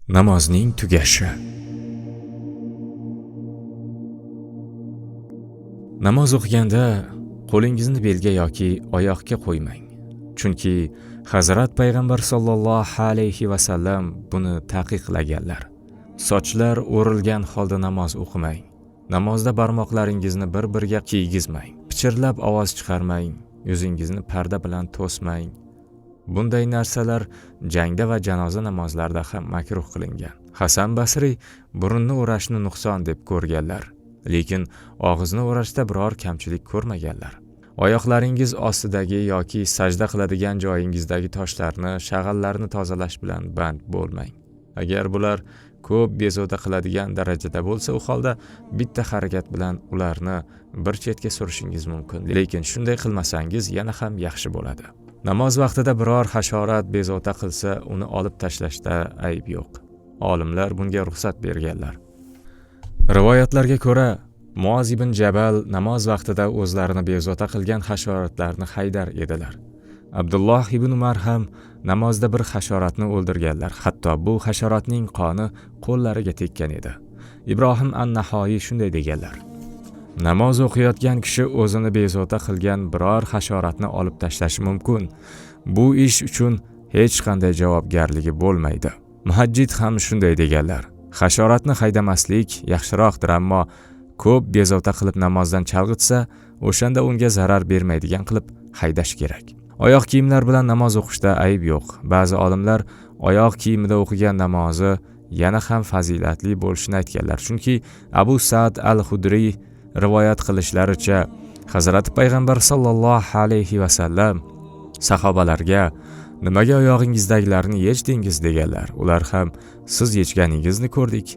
Namozning tugashi. Namoz o'qiganda qo'lingizni belga yoki oyoqqa qo'ymang. Chunki Hazrat payg'ambar sollallohu alayhi va sallam buni taqiqlaganlar. Sochlar o'rilgan holda namoz o'qimang. Namozda barmoqlaringizni bir-biriga kiygizmang. Pichirlab ovoz chiqarmang. Yuzingizni parda bilan to'smang. Bunday narsalar jangda va janoza namozlarida ham makruh qilingan. Hasan Basri burunni o'rashni nuqson deb ko'rganlar, lekin og'izni o'rashda biror kamchilik ko'rmaganlar. Oyoqlaringiz ostidagi yoki sajda qiladigan joyingizdagi toshlarni, shag'allarni tozalash bilan band bo'lmang. Agar bular ko'p bezovta qiladigan darajada bo'lsa, u holda bitta harakat bilan ularni bir chetga surishingiz mumkin. Lekin shunday qilmasangiz yana ham yaxshi bo'ladi. Namoz vaqtida biror hasharot bezovta qilsa, uni olib tashlashda ayb yo'q. Olimlar bunga ruxsat berganlar. Rivoyatlarga ko'ra, Muoz ibn Jabal namoz vaqtida o'zlarini bezovta qilgan hasharotlarni haydar edilar. Abdulloh ibn Umar ham namozda bir hasharotni o'ldirganlar. Hatto bu hasharotning qoni qo'llariga tekkan edi. Ibrohim an-Nahoiy shunday deganlar: Namoz o'qiyotgan kishi o'zini bezovta qilgan biror hasharotni olib tashlashi mumkin. Bu ish uchun hech qanday javobgarligi bo'lmaydi. Muhajjid ham shunday deganlar: Hasharotni haydamaslik yaxshiroqdir, ammo ko'p bezovta qilib namozdan chalg'itsa, o'shanda unga zarar bermaydigan qilib haydash kerak. Oyoq kiyimlar bilan namoz o'qishda ayb yo'q. Ba'zi olimlar oyoq kiyimida o'qigan namozi yana ham fazilatli bo'lishini aytganlar. Chunki Abu Sa'd al-Hudri rivoyat qilishlaricha, Hazrat payg'ambar sollallohu alayhi va sallam sahobalarga nimaga oyog'ingizdagilarni yechdingiz deganlar. Ular ham siz yechganingizni ko'rdik,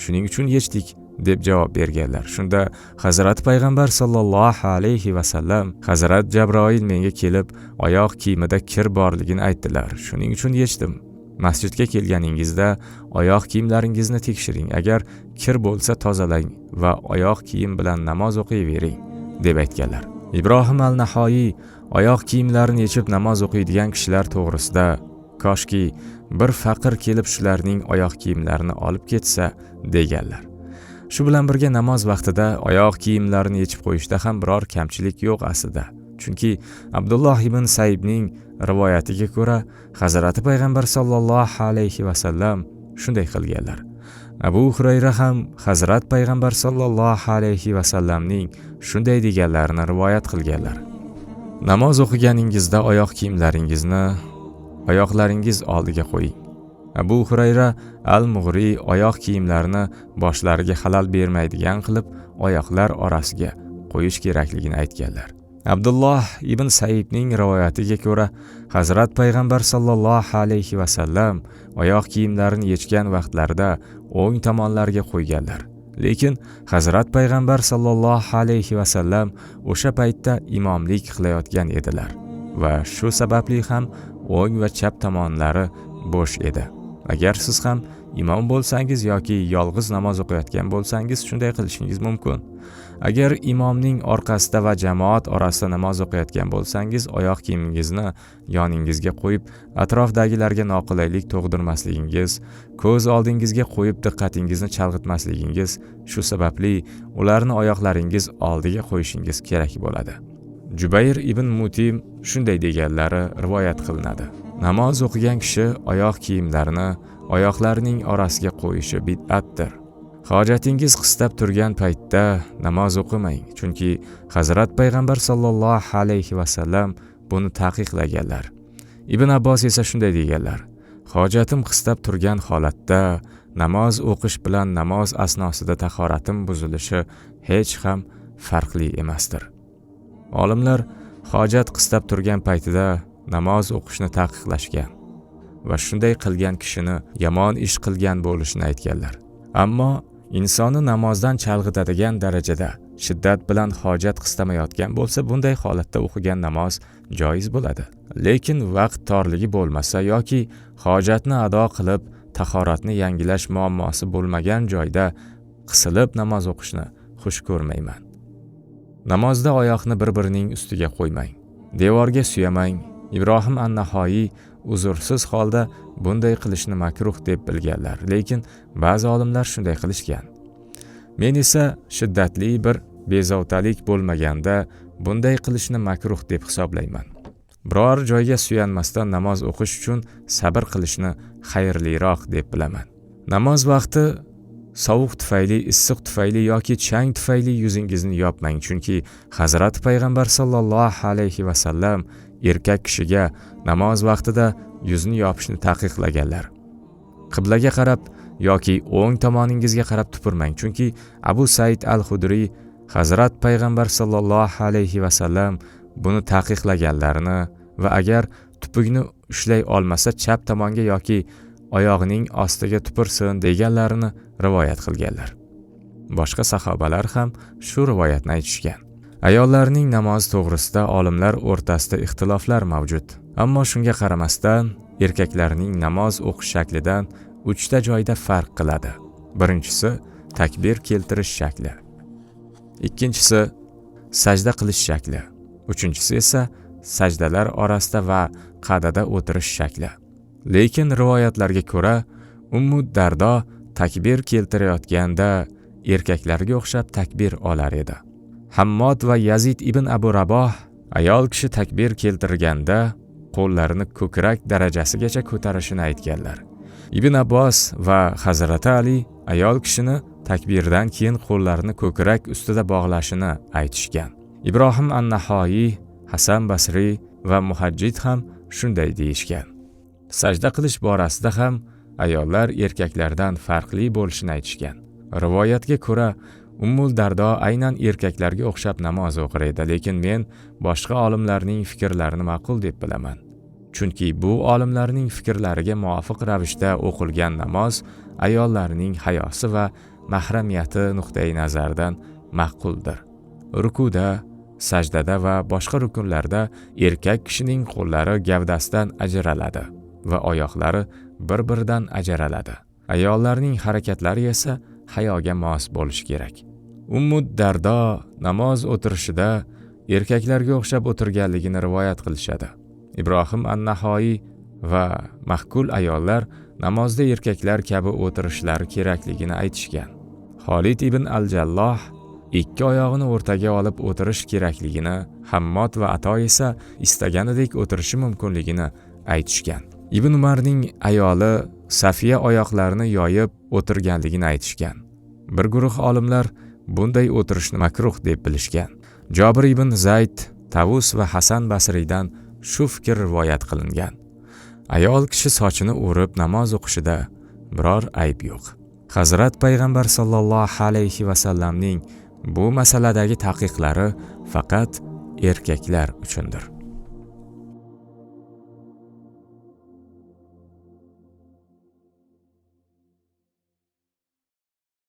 shuning uchun yechdik deb javob berganlar. Shunda Hazrat payg'ambar sollallohu alayhi va sallam Hazrat Jabroil menga kelib oyoq kiyimida kir borligini aytdilar. Shuning uchun yechdim. Masjidga kelganingizda oyoq kiyimlaringizni tekshiring. Agar kir bo'lsa tozalang va oyoq kiyim bilan namoz o'qiyvering deb aytganlar. Ibrohim al-Nahoiy oyoq kiyimlarini yechib namoz o'qiydigan kishilar to'g'risida koshki bir faqir kelib shularning oyoq kiyimlarini olib ketsa deganlar. Shu bilan birga namoz vaqtida oyoq kiyimlarini yechib qo'yishda ham biror kamchilik yo'q aslida. Chunki Abdulloh ibn Saybning rivoyatiga ko'ra, Hazrati payg'ambar sollallohu alayhi va sallam shunday qilganlar. Abu Hurayra ham Hazrat payg'ambar sollallohu alayhi va sallamning shunday deganlarini rivoyat qilganlar. Namoz o'qiganingizda oyoq kiyimlaringizni oyoqlaringiz oldiga qo'ying. Abu Hurayra al-Mughri oyoq kiyimlarini boshlariga xalal bermaydigan qilib oyoqlar orasiga qo'yish kerakligini aytganlar. Abdulloh ibn Saybning rivoyatiga ko'ra, Hazrat payg'ambar sollallohu alayhi va sallam oyoq kiyimlarini yechgan vaqtlarida o'ng tomonlariga qo'yganlar. Lekin Hazrat payg'ambar sollallohu alayhi va sallam o'sha paytda imomlik qilayotgan edilar va shu sababli ham o'ng va chap tomonlari bo'sh edi. Agar siz ham imom bo'lsangiz yoki yolg'iz namoz o'qiyotgan bo'lsangiz shunday qilishingiz mumkin. Agar imomning orqasida va jamoat orasida namoz o'qiyotgan bo'lsangiz, oyoq kiyimingizni yoningizga qo'yib, atrofdagilarga noqulaylik tug'dirmasligingiz, ko'z oldingizga qo'yib diqqatingizni chalg'itmasligingiz, shu sababli ularni oyoqlaringiz oldiga qo'yishingiz kerak bo'ladi. Jubayr ibn Mutim shunday deganlari rivoyat qilinadi. Namoz o'qigan kishi oyoq kiyimlarini oyoqlarining orasiga qo'yishi bid'atdir. Hojatingiz qistab turgan paytda namoz o'qimang, chunki Hazrat payg'ambar sollallohu alayhi va sallam buni taqiqlaganlar. Ibn Abbos esa shunday deganlar: Hojatim qistab turgan holatda namoz o'qish bilan namoz asnosida tahoratim buzilishi hech ham farqli emasdir. Olimlar hojat qistab turgan paytida namoz o'qishni taqiqlashgan va shunday qilgan kishini yomon ish qilgan bo'lishini aytganlar. Ammo insonni namozdan chalg'itadigan darajada shiddat bilan hojat qistamayotgan bo'lsa, bunday holatda o'qigan namoz joiz bo'ladi. Lekin vaqt torligi bo'lmasa yoki hojatni ado qilib tahoratni yangilash muammosi bo'lmagan joyda qisilib namoz o'qishni xush ko'rmayman. Namozda oyoqni bir-birining ustiga qo'ymang. Devorga suyamang. Ibrohim an-Nahoiy uzursiz holda bunday qilishni makruh deb bilganlar, lekin ba'zi olimlar shunday qilishgan. Men esa shiddatli bir bezovtalik bo'lmaganda bunday qilishni makruh deb hisoblayman. Biror joyga suyanmasdan namoz o'qish uchun sabr qilishni xayrliroq deb bilaman. Namoz vaqti sovuq tufayli, issiq tufayli yoki chang tufayli yuzingizni yopmang, chunki Hazrat Payg'ambar sallallohu alayhi va sallam erkak kishiga namoz vaqtida yuzni yopishni taqiqlaganlar. Qiblaga qarab yoki o'ng tomoningizga qarab tupurmang, chunki Abu Said al-Xudri Hazrat Payg'ambar sallallohu alayhi va sallam buni taqiqlaganlarini va agar tupugni ushlay olmasa chap tomonga yoki oyog'ining ostiga tupursin deganlarini rivoyat qilganlar. Boshqa sahobalar ham shu rivoyatni aytishgan. Ayollarning namoz to'g'risida olimlar o'rtasida ixtiloflar mavjud. Ammo shunga qaramasdan erkaklarning namoz o'qish shaklidan 3 ta joyda farq qiladi. Birinchisi takbir keltirish shakli. Ikkinchisi sajda qilish shakli. Uchinchisi esa sajdalar orasida va qa'dada o'tirish shakli. Lekin rivoyatlarga ko'ra Ummu Dardo takbir keltirayotganda erkaklarga o'xshab takbir olar edi. Hammod va Yazid ibn Abu Raboh ayol kishi takbir keltirganda qo'llarini ko'krak darajasigacha ko'tarishini aytganlar. Ibn Abbos va Hazrat Ali ayol kishini takbirdan keyin qo'llarini ko'krak ustida bog'lashini aytishgan. Ibrohim an-Nahoiy, Hasan Basri va Muhajjid ham shunday deyishgan. Sajda qilish borasida ham ayollar erkaklardan farqli bo'lishini aytishgan. Rivoyatga ko'ra Ummul Dardo aynan erkaklarga o'xshab namoz o'qir edi, lekin men boshqa olimlarning fikrlarini ma'qul deb bilaman. Chunki bu olimlarning fikrlariga muvofiq ravishda o'qilgan namoz ayollarning hayosi va mahramiyati nuqtai nazaridan ma'quldir. Rukuda, sajdada va boshqa rukunlarda erkak kishining qo'llari gavdasidan ajraladi va oyoqlari bir-biridan ajraladi. Ayollarning harakatlari esa hayoga mos bo'lishi kerak. Ummu Dardo namoz o'tirishida erkaklarga o'xshab o'tirganligini rivoyat qilishadi. Ibrohim an-Nahoiy va mahkul ayollar namozda erkaklar kabi o'tirishlari kerakligini aytishgan. Xolid ibn al-Jalloh ikki oyog'ini o'rtaga olib o'tirish kerakligini, Hammod va Ato esa istaganidek o'tirishi mumkinligini aytishgan. Ibn Umarning ayoli Safiya oyoqlarini yoyib o'tirganligini aytishgan. Bir guruh olimlar bunday o'tirishni makruh deb bilishgan. Jobir ibn Zayd, Tavus va Hasan Basriydan shu fikr rivoyat qilingan. Ayol kishi sochini o'rib namoz o'qishida biror ayb yo'q. Hazrat Payg'ambar sallallohu alayhi va sallamning bu masaladagi taqiqlari faqat erkaklar uchundir.